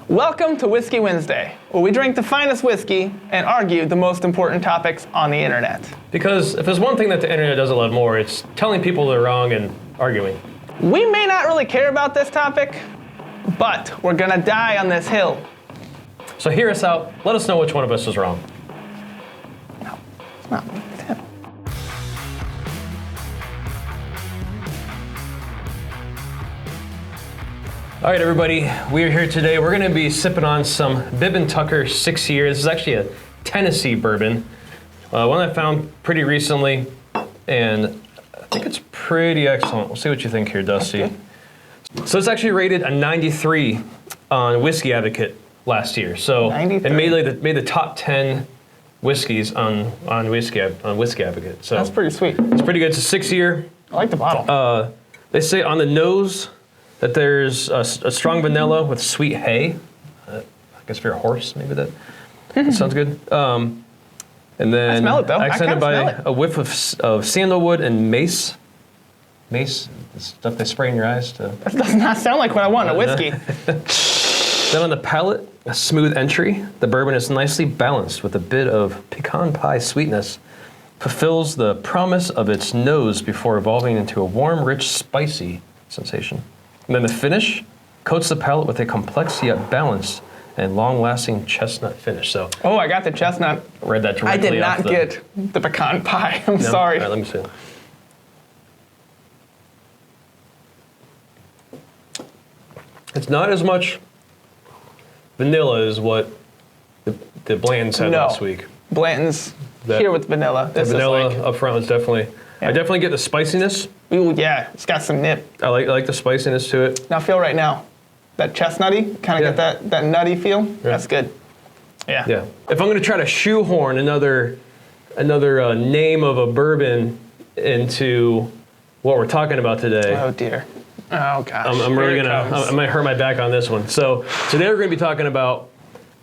Welcome to Whiskey Wednesday, where we drink the finest whiskey and argue the most important topics on the internet. Because if there's one thing that the internet does a lot more, it's telling people they're wrong and arguing. We may not really care about this topic, but we're gonna die on this hill. So hear us out. Let us know which one of us is wrong. No, it's not me, it's him. All right, everybody, we're here today. We're gonna be sipping on some Bib Tucker 6 year. This is actually a Tennessee bourbon. One I found pretty recently, and I think it's pretty excellent. We'll see what you think here, Dusty. Okay. So it's actually rated a 93 on Whiskey Advocate last year. So 93. it made the top 10 whiskeys on Whiskey Advocate. So That's pretty sweet. it's pretty good. It's a 6 year. I like the bottle. They say on the nose that there's a strong vanilla with sweet hay. I guess for your horse, maybe that sounds good. And then I smell it, though. accented by smell it. a whiff of sandalwood and mace. Mace, the stuff they spray in your eyes to. That does not sound like what I want in a whiskey. Then on the palate, a smooth entry. The bourbon is nicely balanced with a bit of pecan pie sweetness. Fulfills the promise of its nose before evolving into a warm, rich, spicy sensation. And then the finish coats the palate with a complex yet balanced and long-lasting chestnut finish. So, Oh, I got the chestnut. read that I directly did off not get the pecan pie. I'm No? sorry. All right, let me see. It's not as much vanilla as what the Bland's had No. last week. Blanton's That- here with vanilla. The This vanilla is like, up front was definitely. Yeah. I definitely get the spiciness. ooh, yeah, it's got some nip. I like the spiciness to it. Now feel right now, that chestnutty, kind of Yeah. get that nutty feel. That's good. Yeah. Yeah. If I'm going to try to shoehorn another name of a bourbon into what we're talking about today, Oh dear. Oh gosh. I'm really Here it gonna. comes. I might hurt my back on this one. So today we're going to be talking about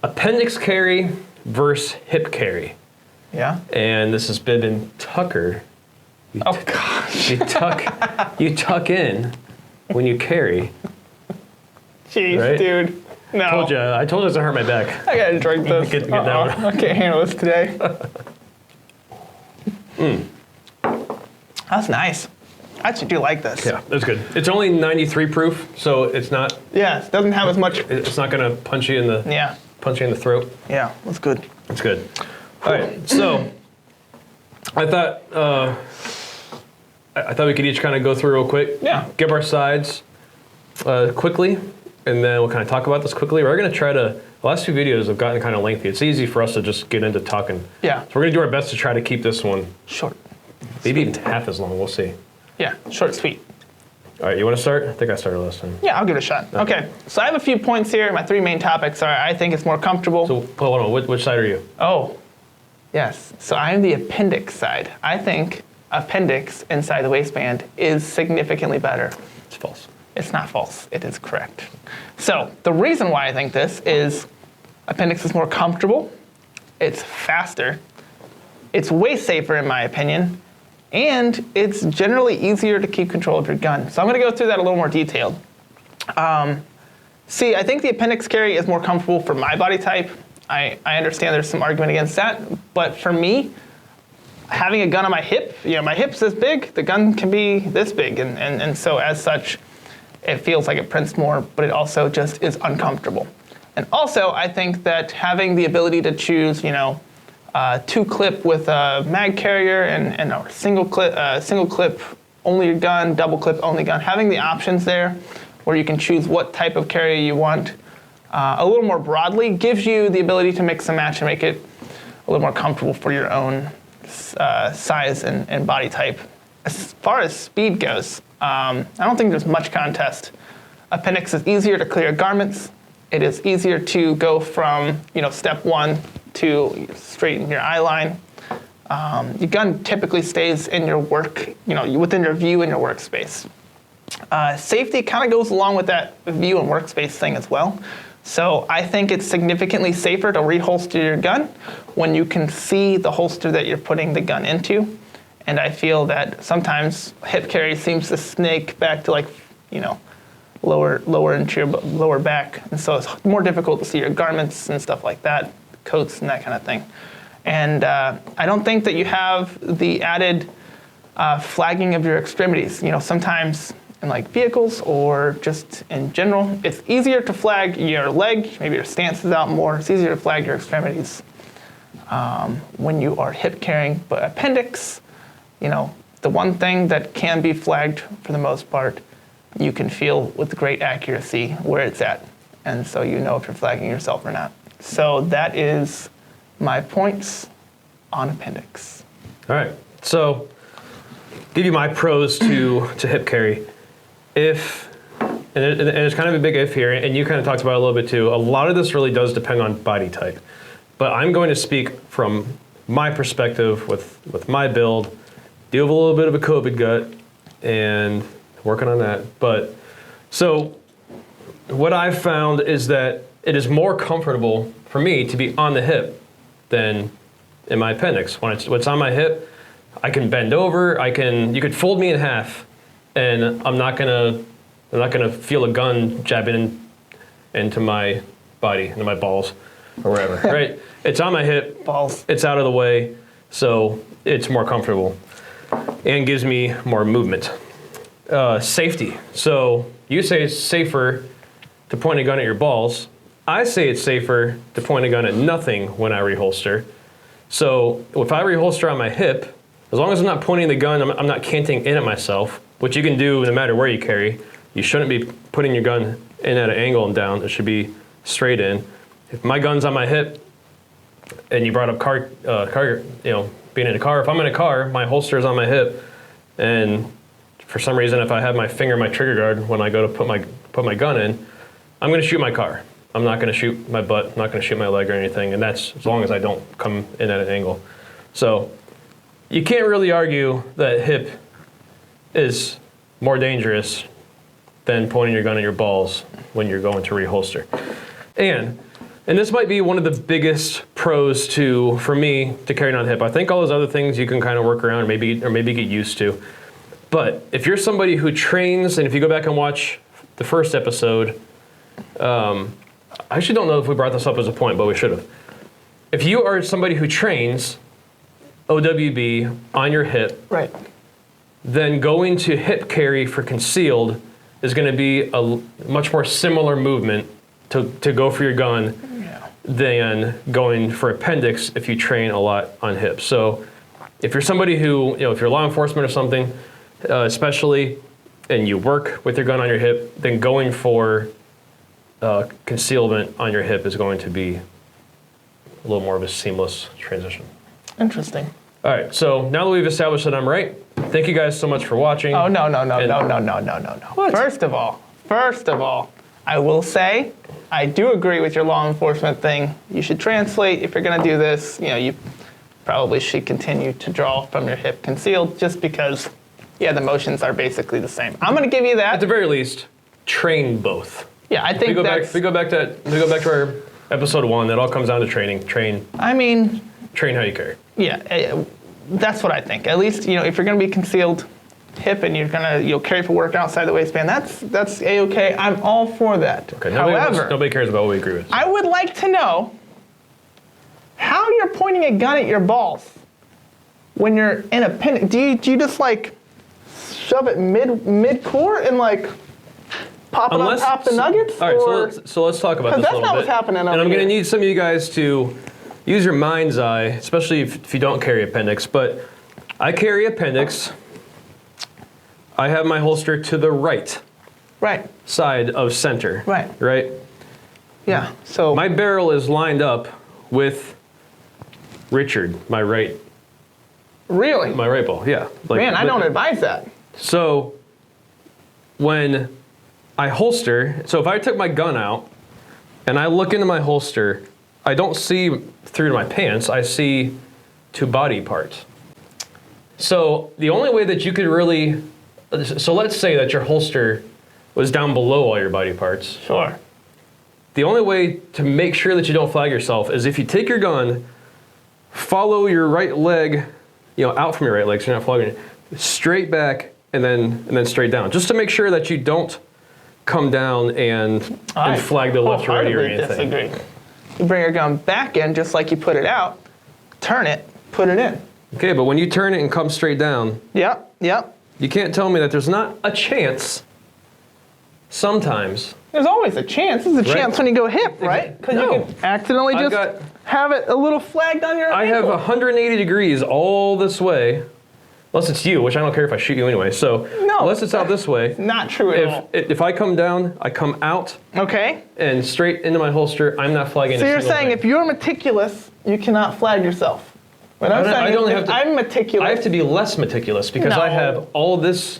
appendix carry versus hip carry, Yeah. and this is Bib Tucker. Oh gosh. You tuck in when you carry. Jeez, Right? dude. No. I told you it's gonna hurt my back. I gotta drink this. Get down. I can't handle this today. That's nice. I actually do like this. Yeah, that's good. It's only 93 proof, so it's not. Yeah, it doesn't have as much. It's not gonna punch you in the throat. Yeah, that's good. It's good. All right, so I thought we could each kind of go through real quick. Yeah. Give our sides quickly, and then we'll kind of talk about this quickly. We're gonna try to. The last few videos have gotten kind of lengthy. It's easy for us to just get into talking. Yeah. So we're gonna do our best to try to keep this one Short. maybe even half as long. We'll see. Yeah, short, sweet. All right, you want to start? I think I started last time. Yeah, I'll give it a shot. Okay, so I have a few points here. My three main topics are I think it's more comfortable. So hold on. Which side are you? Oh, yes. So I'm the appendix side. I think appendix inside the waistband is significantly better. It's false. It's not false. It is correct. So the reason why I think this is appendix is more comfortable. It's faster. It's way safer in my opinion. And it's generally easier to keep control of your gun. So I'm going to go through that a little more detailed. See, I think the appendix carry is more comfortable for my body type. I understand there's some argument against that. But for me, having a gun on my hip, my hip's this big, the gun can be this big. And so as such, it feels like it prints more, but it also just is uncomfortable. And also, I think that having the ability to choose, two clip with a mag carrier and a single clip only gun, double clip only gun, having the options there where you can choose what type of carrier you want a little more broadly gives you the ability to mix and match and make it a little more comfortable for your own size and body type. As far as speed goes, I don't think there's much contest. Appendix is easier to clear garments. It is easier to go from step one to straighten your eye line. Your gun typically stays in your work, within your view in your workspace. Safety kind of goes along with that view and workspace thing as well. So I think it's significantly safer to reholster your gun when you can see the holster that you're putting the gun into. And I feel that sometimes hip carry seems to snake back to lower into your lower back, and so it's more difficult to see your garments and stuff like that, coats and that kind of thing. And I don't think that you have the added flagging of your extremities. You know, sometimes in like vehicles or just in general, it's easier to flag your leg, maybe your stance is out more. It's easier to flag your extremities when you are hip carrying. But appendix, you know, the one thing that can be flagged for the most part, you can feel with great accuracy where it's at. And so you know if you're flagging yourself or not. So that is my points on appendix. All right, so give you my pros to hip carry. If, and there's kind of a big if here, and you kind of talked about it a little bit too, a lot of this really does depend on body type. But I'm going to speak from my perspective with my build, deal with a little bit of a COVID gut, and working on that. But so what I've found is that it is more comfortable for me to be on the hip than in my appendix. When it's on my hip, I can bend over. You could fold me in half, and I'm not gonna feel a gun jabbing into my body, into my balls, or wherever. Right? It's on my hip. Balls. It's out of the way, so it's more comfortable and gives me more movement. Safety. So you say it's safer to point a gun at your balls. I say it's safer to point a gun at nothing when I reholster. So if I reholster on my hip, as long as I'm not pointing the gun, I'm not canting in at myself, which you can do no matter where you carry. You shouldn't be putting your gun in at an angle and down. It should be straight in. If my gun's on my hip, and you brought up car, being in a car. If I'm in a car, my holster is on my hip, and for some reason, if I have my finger in my trigger guard when I go to put my gun in, I'm going to shoot my car. I'm not going to shoot my butt. I'm not going to shoot my leg or anything, and that's as long as I don't come in at an angle. So you can't really argue that hip is more dangerous than pointing your gun at your balls when you're going to reholster. And this might be one of the biggest pros for me to carrying on the hip. I think all those other things you can kind of work around, maybe get used to. But if you're somebody who trains, and if you go back and watch the first episode, I actually don't know if we brought this up as a point, but we should have. If you are somebody who trains OWB on your hip, Right. then going to hip carry for concealed is going to be a much more similar movement to go for your gun than going for appendix if you train a lot on hips. So if you're somebody who, if you're law enforcement or something, especially, and you work with your gun on your hip, then going for concealment on your hip is going to be a little more of a seamless transition. Interesting. All right, so now that we've established that I'm right, thank you guys so much for watching. Oh, no. What? First of all, I will say, I do agree with your law enforcement thing. You should translate. If you're going to do this, you probably should continue to draw from your hip concealed just because, the motions are basically the same. I'm going to give you that. At the very least, train both. Yeah, I think we go back to our episode 1. That all comes down to training. Train how you carry. Yeah, that's what I think. At least, if you're going to be concealed hip and you'll carry for work outside the waistband, that's A-okay. I'm all for that. Okay. However, nobody cares about what we agree with. I would like to know how you're pointing a gun at your balls when you're in a pin. Do you just shove it mid-core and pop it on top of the nuggets? All right, so let's talk about this a little bit. Because that's not what's happening over And I'm here. going to need some of you guys to use your mind's eye, especially if you don't carry appendix. But I carry appendix. I have my holster to the right side of center. Right? Yeah. So my barrel is lined up with Richard, my right ball. Yeah. Man, I don't advise that. So when I holster, so if I took my gun out and I look into my holster, I don't see through to my pants, I see to body parts. So the only way that you could really, so let's say that your holster was down below all your body parts. Sure. The only way to make sure that you don't flag yourself is if you take your gun, follow your right leg, out from your right leg, so you're not flagging it, straight back and then straight down, just to make sure that you don't come down and flag the left or right or anything. Disagree. You bring your gun back in just like you put it out, turn it, put it in. Okay, but when you turn it and come straight down, Yep. you can't tell me that there's not a chance sometimes. There's always a chance. There's a chance when you go hip, right? Because No. you can accidentally just have it a little flagged on your I have ankle. 180 degrees all this way, unless it's you, which I don't care if I shoot you anyway. So unless it's out this way. Not true at all. If I come down, I come out Okay. and straight into my holster, I'm not flagging So a you're single saying thing. if you're meticulous, you cannot flag yourself. What I'm saying is if I'm meticulous. I have to be less meticulous because No. I have all this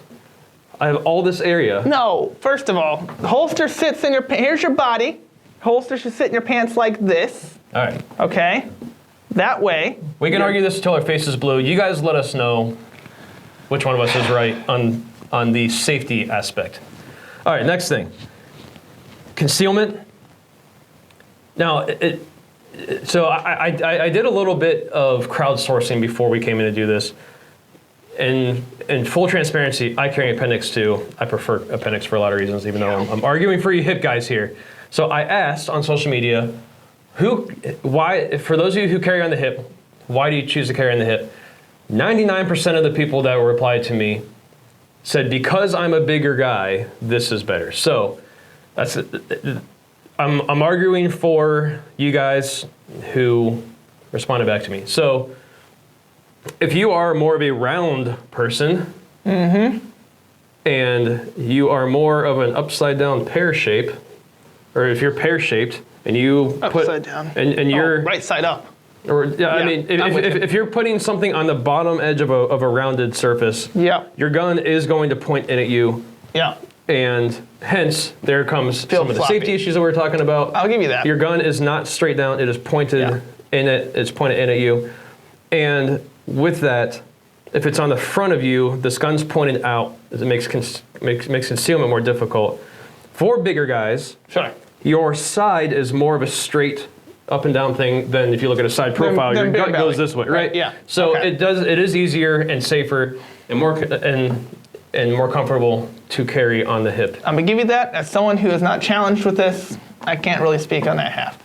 area. No, first of all, the holster sits in your here's your body. Holster should sit in your pants like this. All right. Okay? That way. We can argue this until our face is blue. You guys let us know which one of us is right on the safety aspect. All right, next thing. Concealment. Now, so I did a little bit of crowdsourcing before we came in to do this. In full transparency, I carry Appendix 2. I prefer Appendix for a lot of reasons, even though I'm arguing for you hip guys here. So I asked on social media, why, for those of you who carry on the hip, why do you choose to carry on the hip? 99% of the people that replied to me said, because I'm a bigger guy, this is better. So that's I'm arguing for you guys who responded back to me. So if you are more of a round person, and you are more of an upside down pear shape, or if you're pear shaped and you upside down and you're right side up. Or I mean, if you're putting something on the bottom edge of a rounded surface, your gun is going to point in at you. Yeah. And hence, there comes some of the safety issues that we were talking about. I'll give you that. Your gun is not straight down; it is pointed in it. It's pointed in at you, and with that, if it's on the front of you, this gun's pointed out. It makes concealment more difficult. For bigger guys, your side is more of a straight up and down thing than if you look at a side profile. Your gun goes this way, right? Yeah. So it is easier and safer and more comfortable to carry on the hip. I'm gonna give you that. As someone who is not challenged with this, I can't really speak on that half.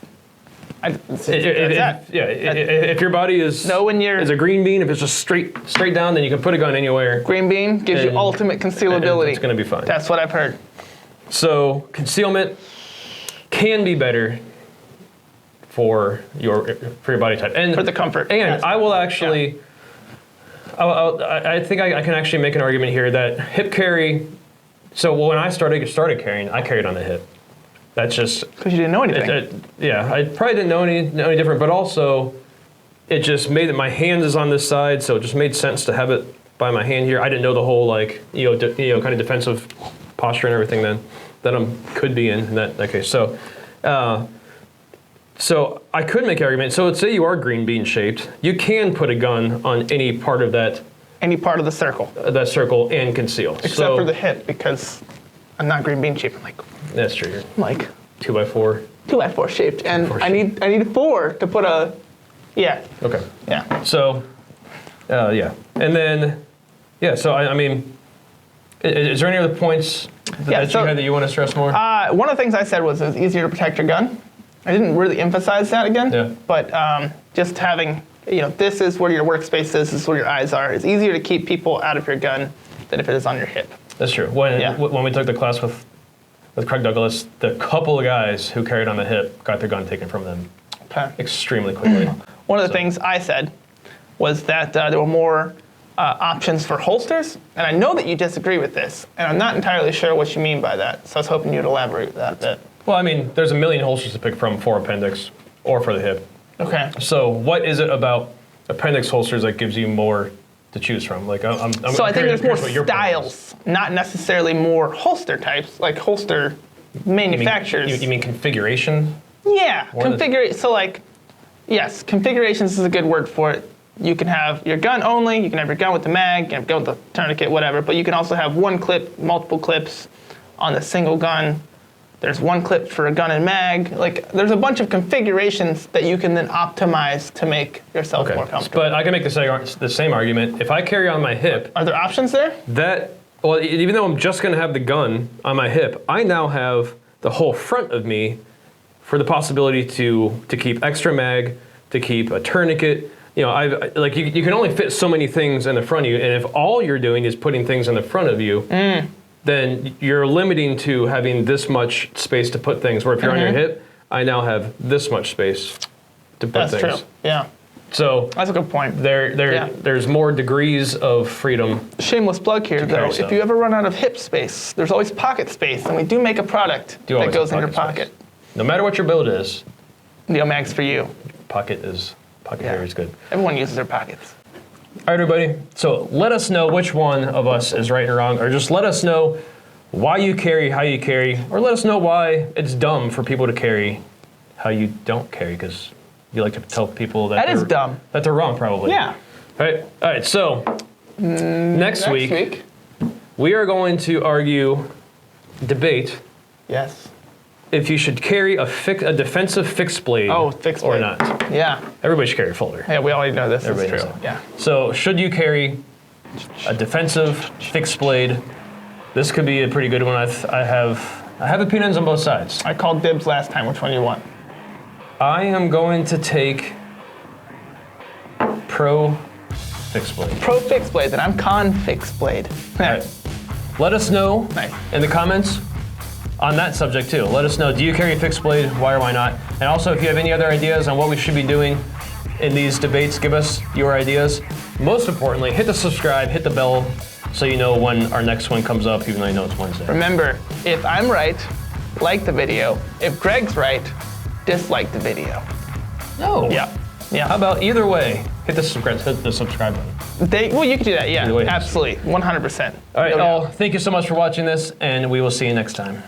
If your body is a green bean, if it's just straight down, then you can put a gun anywhere. Green bean gives you ultimate concealability. It's going to be fine. That's what I've heard. So concealment can be better for your body type and for the comfort. And I will actually, I think I can actually make an argument here that hip carry. So when I started carrying, I carried on the hip. That's just because you didn't know anything. I probably didn't know any different, but also it just made that my hands is on this side, so it just made sense to have it by my hand here. I didn't know the whole kind of defensive posture and everything that I could be in that case. So I could make an argument. So let's say you are green bean shaped, you can put a gun on any part of that. Any part of the circle. That circle and conceal. Except for the hip, because I'm not green bean shaped. I'm like. That's true. You're like 2x4. 2x4 shaped, and I need 4 to put a. Yeah. Okay. Yeah. So, and then, So I mean, is there any other points that you had that you want to stress more? One of the things I said was it was easier to protect your gun. I didn't really emphasize that again. Yeah. But just having this is where your workspace is. This is where your eyes are. It's easier to keep people out of your gun than if it is on your hip. That's true. When we took the class with Craig Douglas, the couple of guys who carried on the hip got their gun taken from them extremely quickly. One of the things I said was that there were more options for holsters, and I know that you disagree with this, and I'm not entirely sure what you mean by that, so I was hoping you'd elaborate that a bit. Well, I mean, there's a million holsters to pick from for Appendix or for the hip. Okay. So what is it about Appendix holsters that gives you more to choose from? Like, I think there's more styles, not necessarily more holster types, like holster manufacturers. You mean configuration? Yeah, So yes, configurations is a good word for it. You can have your gun only, you can have your gun with the mag, you can have your gun with the tourniquet, whatever, but you can also have one clip, multiple clips on the single gun. There's one clip for a gun and mag. Like, there's a bunch of configurations that you can then optimize to make yourself more comfortable. But I can make the same argument. If I carry on my hip... Are there options there? That Well, even though I'm just going to have the gun on my hip, I now have the whole front of me for the possibility to keep extra mag, to keep a tourniquet. You know, you can only fit so many things in the front of you, and if all you're doing is putting things in the front of you, then you're limiting to having this much space to put things. Where if you're on your hip, I now have this much space to put things. That's true. Yeah. So that's a good point. There's more degrees of freedom. Shameless plug here, though. If you ever run out of hip space, there's always pocket space, and we do make a product that goes in your pocket. No matter what your build is. Neomag's for you. Pocket hair is good. Everyone uses their pockets. All right, everybody. So let us know which one of us is right and wrong, or just let us know why you carry how you carry, or let us know why it's dumb for people to carry how you don't carry, because you like to tell people that is dumb. That they're wrong, probably. Yeah. All right. So next week we are going to debate. Yes. If you should carry a defensive fixed blade. Oh, fixed blade. Or not. Yeah. Everybody should carry a folder. Yeah, we already know this Everybody is true. Yeah. So should you carry a defensive fixed blade? This could be a pretty good one. I have opinions on both sides. I called dibs last time. Which one do you want? I am going to take pro fixed blade. Pro fixed blade, then I'm con fixed blade. All right. Let us know Nice. in the comments on that subject too. Let us know, do you carry a fixed blade? Why or why not? And also, if you have any other ideas on what we should be doing in these debates, give us your ideas. Most importantly, hit the subscribe, hit the bell, so you know when our next one comes up, even though you know it's Wednesday. Remember, if I'm right, like the video. If Greg's right, dislike the video. No. Yeah. How about either way, hit the subscribe button. Well, you can do that, yeah. Either way. Absolutely, 100%. All right, thank you so much for watching this, and we will see you next time.